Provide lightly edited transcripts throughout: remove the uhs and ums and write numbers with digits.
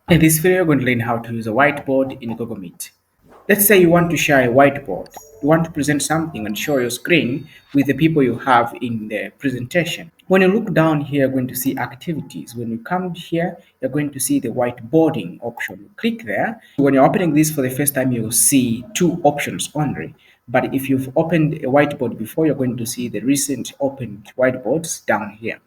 In this video, we're going to learn how to use a whiteboard in Google Meet. Let's say you want to share a whiteboard. You want to present something and show your screen with the people you have in the presentation. When you look down here, you're going to see activities. When you come here, you're going to see the whiteboarding option. Click there. When you're opening this for the first time, you'll see two options only. But if you've opened a whiteboard before, you're going to see the recent opened whiteboards down here.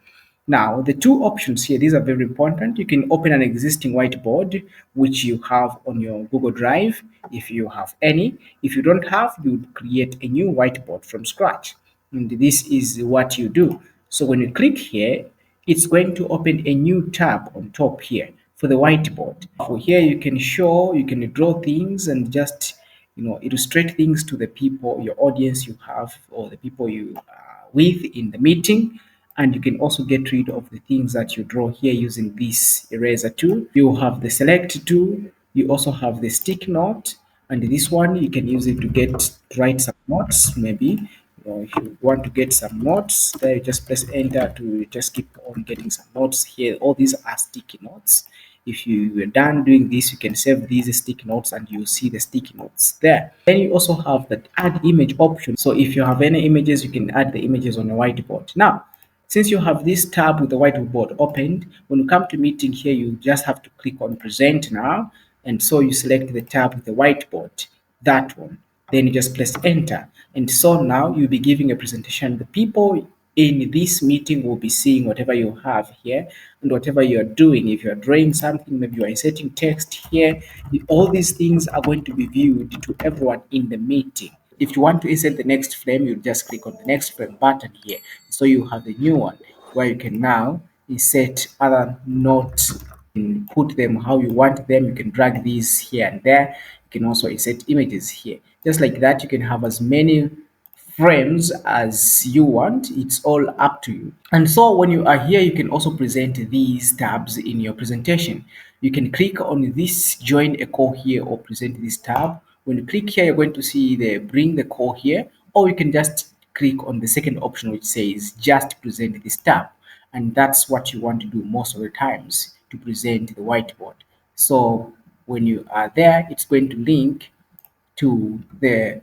Now, the two options here, these are very important. You can open an existing whiteboard, which you have on your Google Drive, if you have any. If you don't have, you would create a new whiteboard from scratch. And this is what you do. So when you click here, it's going to open a new tab on top here for the whiteboard. For here, you can show, you can draw things and just, illustrate things to the people, your audience you have, or the people you are with in the meeting. And you can also get rid of the things that you draw here using this eraser tool. You have the select tool. You also have the stick note, and this one you can use it to write some notes. Maybe if you want to get some notes, there you just press enter to just keep on getting some notes here. All these are sticky notes. If you are done doing this, you can save these sticky notes and you see the sticky notes there. Then you also have the add image option. So if you have any images, you can add the images on the whiteboard. Now, since you have this tab with the whiteboard opened, when you come to meeting here, you just have to click on present now. And so you select the tab with the whiteboard, that one. Then you just press enter. And so now you'll be giving a presentation. The people in this meeting will be seeing whatever you have here and whatever you're doing. If you're drawing something, maybe you're inserting text here, all these things are going to be viewed to everyone in the meeting. If you want to insert the next frame, you just click on the next frame button here. So you have the new one where you can now insert other notes and put them how you want them. You can drag these here and there. You can also insert images here. Just like that, you can have as many frames as you want. It's all up to you. And so when you are here, you can also present these tabs in your presentation. You can click on this join a call here or present this tab. When you click here, you're going to see the bring the call here, or you can just click on the second option which says just present this tab. And that's what you want to do most of the times, to present the whiteboard. So when you are there, it's going to link to the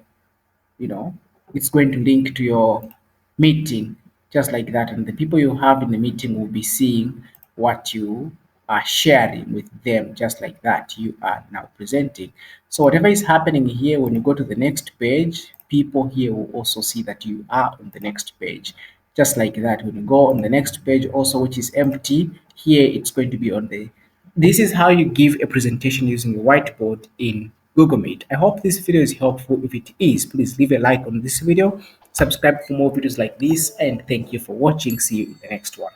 you know it's going to link to your meeting just like that, and the people you have in the meeting will be seeing what you are sharing with them, just like that you are now presenting. So whatever is happening here, when you go to the next page, people here will also see that you are on the next page, just like that. When you go on the next page also, which is empty, here it's going to be on the this is how you give a presentation using a whiteboard in Google Meet. I hope this video is helpful. If it is, please leave a like on this video, subscribe for more videos like this, and thank you for watching. See you in the next one.